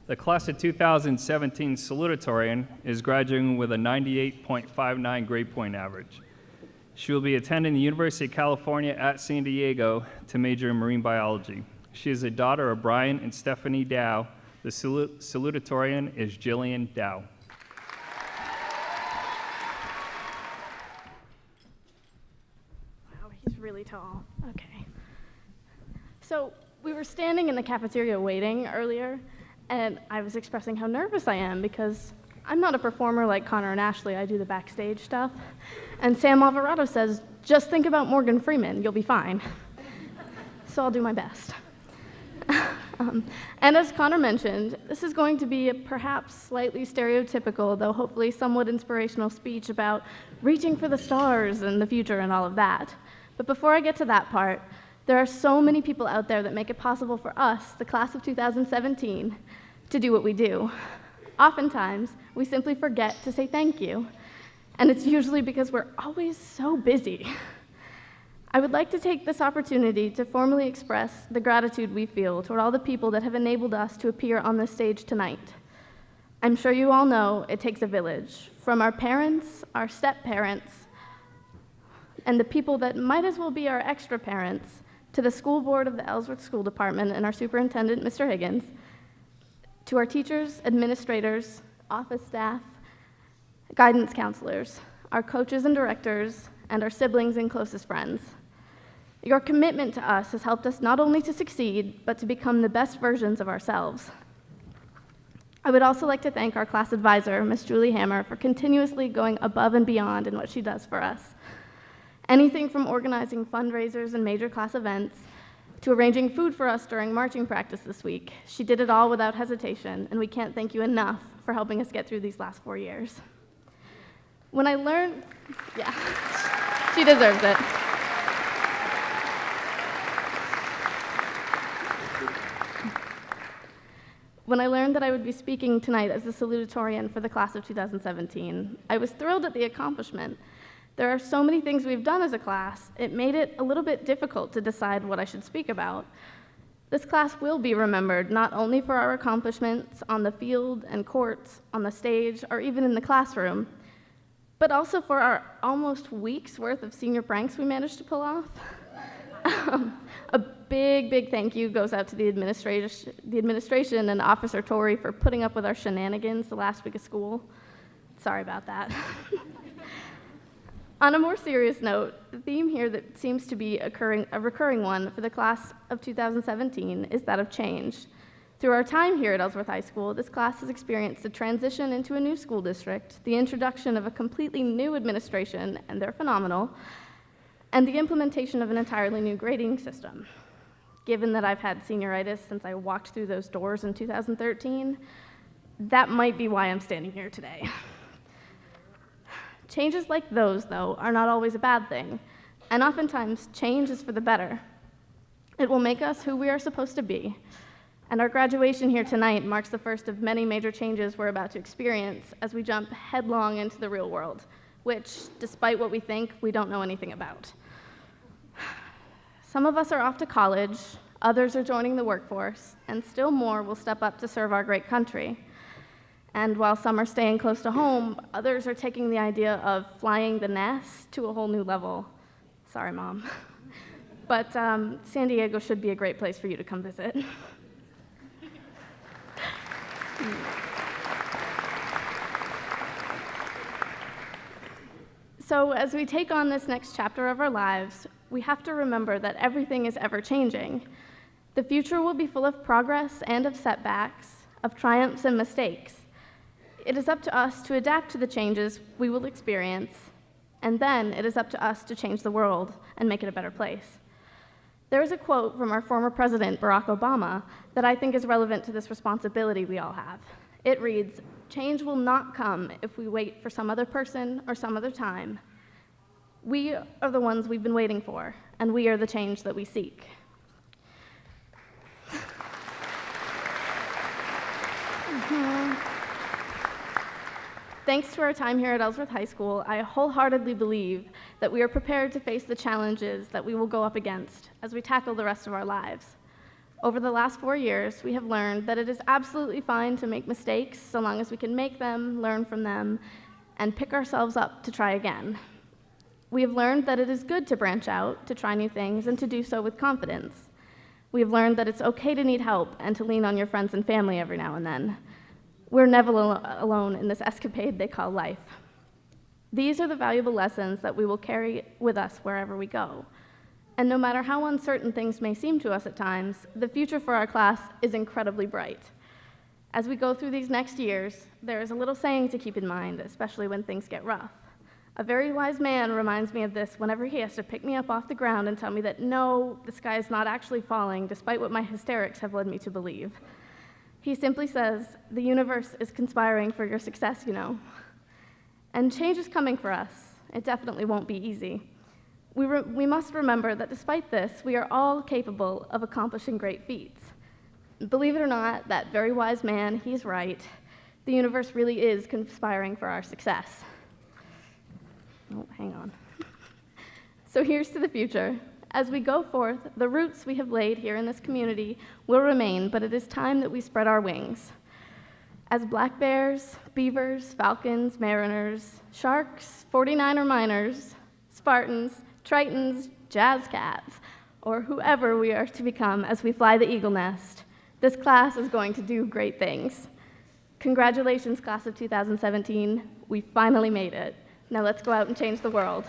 The class of 2017 salutatorian is graduating with a 98.59 grade point average. She will be attending the University of California at San Diego to major in marine biology. She is the daughter of Brian and Stephanie Dow. The salutatorian is Jillian Dow. Wow, he's really tall. Okay. So we were standing in the cafeteria waiting earlier, and I was expressing how nervous I am because I'm not a performer like Connor and Ashley. I do the backstage stuff. And Sam Alvarado says, just think about Morgan Freeman, you'll be fine. So I'll do my best. And as Connor mentioned, this is going to be a perhaps slightly stereotypical, though hopefully somewhat inspirational speech about reaching for the stars and the future and all of that. But before I get to that part, there are so many people out there that make it possible for us, the class of 2017, to do what we do. Oftentimes, we simply forget to say thank you, and it's usually because we're always so busy. I would like to take this opportunity to formally express the gratitude we feel toward all the people that have enabled us to appear on this stage tonight. I'm sure you all know it takes a village, from our parents, our step-parents, and the people that might as well be our extra parents, to the school board of the Ellsworth School Department and our superintendent, Mr. Higgins, to our teachers, administrators, office staff, guidance counselors, our coaches and directors, and our siblings and closest friends. Your commitment to us has helped us not only to succeed, but to become the best versions of ourselves. I would also like to thank our class advisor, Ms. Julie Hammer, for continuously going above and beyond in what she does for us. Anything from organizing fundraisers and major class events to arranging food for us during marching practice this week. She did it all without hesitation, and we can't thank you enough for helping us get through these last 4 years. When I learned, yeah, she deserves it. When I learned that I would be speaking tonight as the salutatorian for the class of 2017, I was thrilled at the accomplishment. There are so many things we've done as a class, it made it a little bit difficult to decide what I should speak about. This class will be remembered not only for our accomplishments on the field and courts, on the stage, or even in the classroom, but also for our almost week's worth of senior pranks we managed to pull off. A big thank you goes out to the administration and Officer Tori for putting up with our shenanigans the last week of school. Sorry about that. On a more serious note, the theme here that seems to be a recurring one for the class of 2017 is that of change. Through our time here at Ellsworth High School, this class has experienced a transition into a new school district, the introduction of a completely new administration, and they're phenomenal, and the implementation of an entirely new grading system. Given that I've had senioritis since I walked through those doors in 2013, that might be why I'm standing here today. Changes like those, though, are not always a bad thing, and oftentimes change is for the better. It will make us who we are supposed to be, and our graduation here tonight marks the first of many major changes we're about to experience as we jump headlong into the real world, which, despite what we think, we don't know anything about. Some of us are off to college, others are joining the workforce, and still more will step up to serve our great country. And while some are staying close to home, others are taking the idea of flying the nest to a whole new level. Sorry, Mom. But San Diego should be a great place for you to come visit. So as we take on this next chapter of our lives, we have to remember that everything is ever-changing. The future will be full of progress and of setbacks, of triumphs and mistakes. It is up to us to adapt to the changes we will experience, and then it is up to us to change the world and make it a better place. There is a quote from our former president, Barack Obama, that I think is relevant to this responsibility we all have. It reads, "Change will not come if we wait for some other person or some other time. We are the ones we've been waiting for, and we are the change that we seek." Thanks to our time here at Ellsworth High School, I wholeheartedly believe that we are prepared to face the challenges that we will go up against as we tackle the rest of our lives. Over the last 4 years, we have learned that it is absolutely fine to make mistakes so long as we can make them, learn from them, and pick ourselves up to try again. We have learned that it is good to branch out, to try new things, and to do so with confidence. We have learned that it's okay to need help and to lean on your friends and family every now and then. We're never alone in this escapade they call life. These are the valuable lessons that we will carry with us wherever we go. And no matter how uncertain things may seem to us at times, the future for our class is incredibly bright. As we go through these next years, there is a little saying to keep in mind, especially when things get rough. A very wise man reminds me of this whenever he has to pick me up off the ground and tell me that no, the sky is not actually falling, despite what my hysterics have led me to believe. He simply says, the universe is conspiring for your success, you know. And change is coming for us. It definitely won't be easy. We must remember that despite this, we are all capable of accomplishing great feats. Believe it or not, that very wise man, he's right. The universe really is conspiring for our success. Oh, hang on. So here's to the future. As we go forth, the roots we have laid here in this community will remain, but it is time that we spread our wings. As black bears, beavers, falcons, mariners, sharks, 49er miners, Spartans, Tritons, jazz cats, or whoever we are to become as we fly the eagle nest, this class is going to do great things. Congratulations, class of 2017. We finally made it. Now let's go out and change the world.